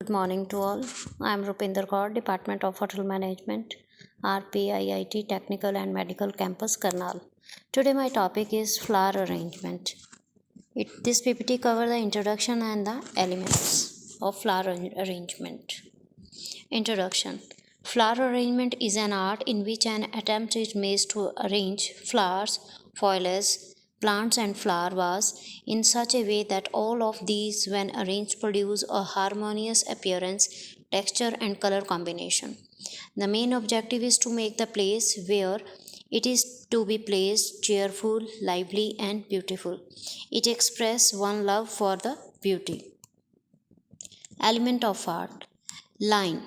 Good morning to all. I am Rupinder Kaur, Department of Hotel Management, RPIIT Technical and Medical Campus, Karnal. Today my topic is flower arrangement. This PPT covers the introduction and the elements of flower arrangement. Introduction. Flower arrangement is an art in which an attempt is made to arrange flowers, foliage, plants and flower vase in such a way that all of these when arranged produce a harmonious appearance, texture and color combination. The main objective is to make the place where it is to be placed cheerful, lively and beautiful. It expresses one love for the beauty. Element of art. Line.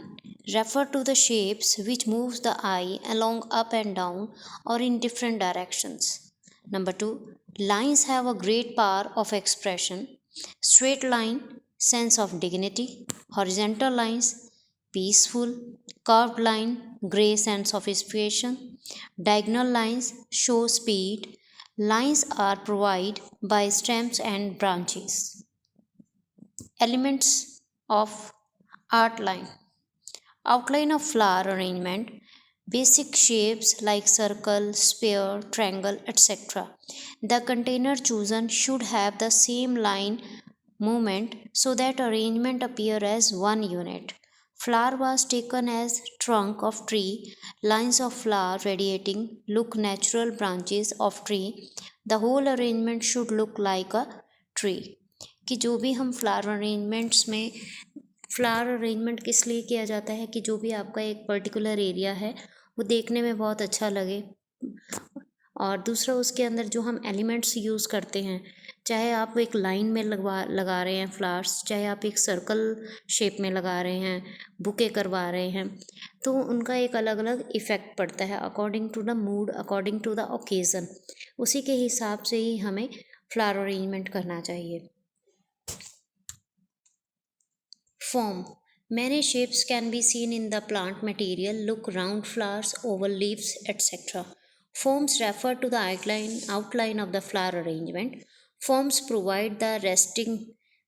Refer to the shapes which moves the eye along up and down or in different directions. Number 2. Lines have a great power of expression. Straight line, sense of dignity. Horizontal lines, peaceful. Curved line, grace and sophistication. Diagonal lines show speed. Lines are provided by stems and branches. Elements of outline. Outline of flower arrangement. Basic shapes like circle, sphere, triangle, etc. The container chosen should have the same line movement so that arrangement appear as one unit. Flower was taken as trunk of tree, lines of flower radiating look natural branches of tree. The whole arrangement should look like a tree. कि जो भी हम flower arrangement किस लिए किया जाता है कि जो भी आपका एक पर्टिकुलर एरिया है वो देखने में बहुत अच्छा लगे। और दूसरा उसके अंदर जो हम एलिमेंट्स यूज़ करते हैं, चाहे आप एक लाइन में लगा रहे हैं फ्लावर्स, चाहे आप एक सर्कल शेप में लगा रहे हैं, बुके करवा रहे हैं, तो उनका एक अलग अलग इफ़ेक्ट पड़ता है according to the mood, according to the occasion. उसी के हिसाब से ही हमें फ्लावर अरेंजमेंट करना चाहिए। Form. Many shapes can be seen in the plant material. Look, round flowers, oval leaves, etc. Forms refer to the outline of the flower arrangement. Forms provide the resting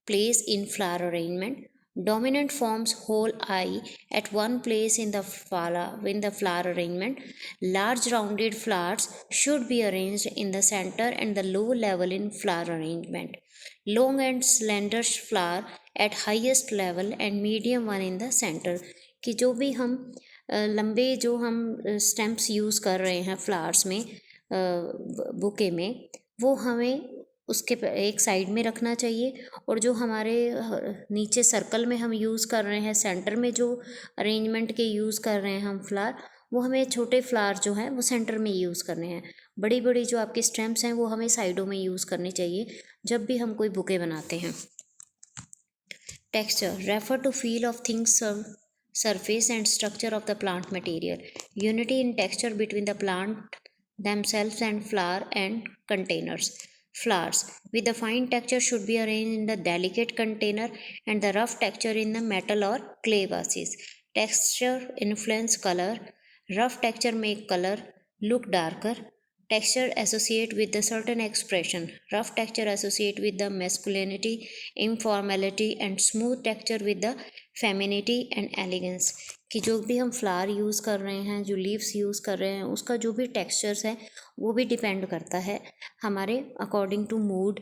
place in flower arrangement. Dominant forms hold eye at one place in the flower arrangement. Large rounded flowers should be arranged in the center and the low level in flower arrangement. Long and slender flower at highest level and medium one in the center. कि जो भी हम लंबे जो हम stems use कर रहे हैं फ्लावर्स में, बुके में, वो हमें उसके एक साइड में रखना चाहिए, और जो हमारे नीचे सर्कल में हम यूज़ कर रहे हैं, सेंटर में जो अरेंजमेंट के यूज़ कर रहे हैं हम फ्लावर, वो हमें छोटे फ्लावर जो हैं वो सेंटर में यूज़ करने हैं। बड़ी बड़ी जो आपकी स्टेम्स हैं वो हमें साइडों में यूज़ करनी चाहिए जब भी हम कोई बुके बनाते हैं। Texture. Refer to feel of things, surface and structure of the plant material. Unity in texture between the plant themselves and flower and containers. Flowers with the fine texture should be arranged in the delicate container and the rough texture in the metal or clay vases. Texture influence color. Rough texture make color look darker. Texture associate with the certain expression. Rough texture associate with the masculinity, informality and smooth texture with the femininity and elegance. कि जो भी हम flower use कर रहे हैं, जो leaves use कर रहे हैं, उसका जो भी टेक्सचर्स है वो भी डिपेंड करता है हमारे according to mood.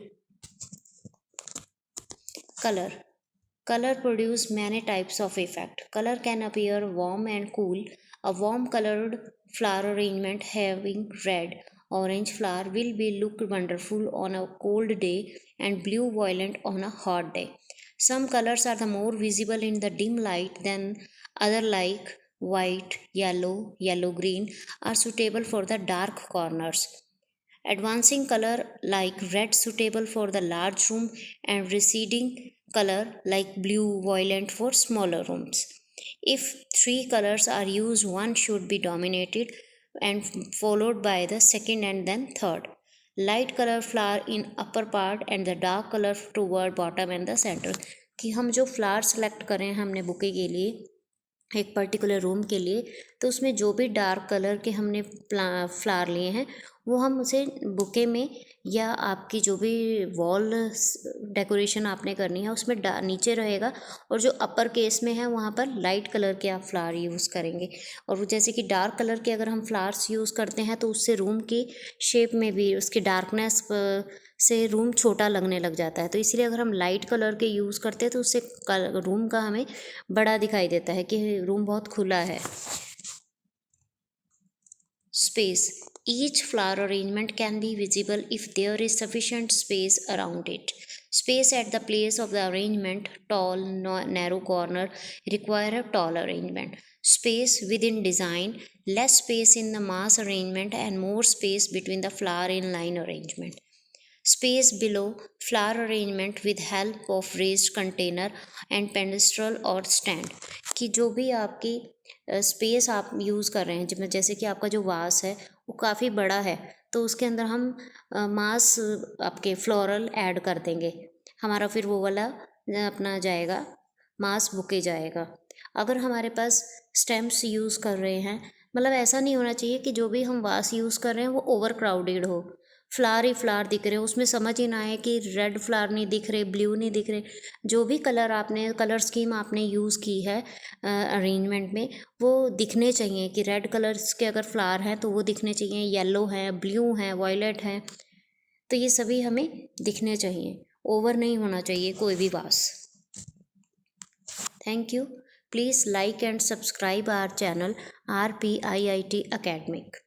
Color produce many types of effect. Color can appear warm and cool. A warm colored flower arrangement having red, orange flower will be look wonderful on a cold day and blue violent on a hot day. Some colors are the more visible in the dim light than other, like white, yellow green are suitable for the dark corners. Advancing color like red suitable for the large room and receding color like blue violet for smaller rooms. If three colors are used, one should be dominated and followed by the second and then third. Light color flower in upper part and the dark color toward bottom and the center. कि हम जो flower select करें हमने bouquet के लिए एक particular room के लिए, तो उसमें जो भी डार्क कलर के हमने फ्लावर लिए हैं वो हम उसे बुके में या आपकी जो भी वॉल डेकोरेशन आपने करनी है उसमें नीचे रहेगा, और जो अपर केस में है वहाँ पर लाइट कलर के आप फ्लावर यूज़ करेंगे। और जैसे कि डार्क कलर के अगर हम फ्लावर्स यूज़ करते हैं तो उससे रूम की शेप में भी उसकी डार्कनेस से रूम छोटा लगने लग जाता है। तो इसलिए अगर हम लाइट कलर के यूज़ करते हैं तो उससे रूम का हमें बड़ा दिखाई देता है कि रूम बहुत खुला है। Space. Each flower arrangement can be visible if there is sufficient space around it. Space at the place of the arrangement, tall, narrow corner, require a tall arrangement. Space within design, less space in the mass arrangement and more space between the flower in line arrangement. Space below flower arrangement with help of raised container and pedestal और stand, कि जो भी आपकी space आप use कर रहे हैं, जिसमें जैसे कि आपका जो वास है वो काफ़ी बड़ा है तो उसके अंदर हम मास आपके फ्लोरल ऐड कर देंगे, हमारा फिर वो वाला अपना जाएगा, मास बुके जाएगा। अगर हमारे पास स्टेम्स यूज़ कर रहे हैं, मतलब ऐसा नहीं होना चाहिए कि जो भी हम वास यूज़ कर रहे हैं वो ओवर क्राउडेड हो, फ्लावर ही फ्लावर दिख रहे हो, उसमें समझ ही ना आए कि रेड फ्लावर नहीं दिख रहे, ब्लू नहीं दिख रहे। जो भी कलर स्कीम आपने यूज़ की है अरेंजमेंट में वो दिखने चाहिए कि रेड कलर्स के अगर फ्लावर हैं तो वो दिखने चाहिए, येलो है, ब्लू है, वॉयलेट है, तो ये सभी हमें दिखने चाहिए, ओवर नहीं होना चाहिए कोई भी वास। Thank you. Please like and subscribe our channel RPIIT Academic.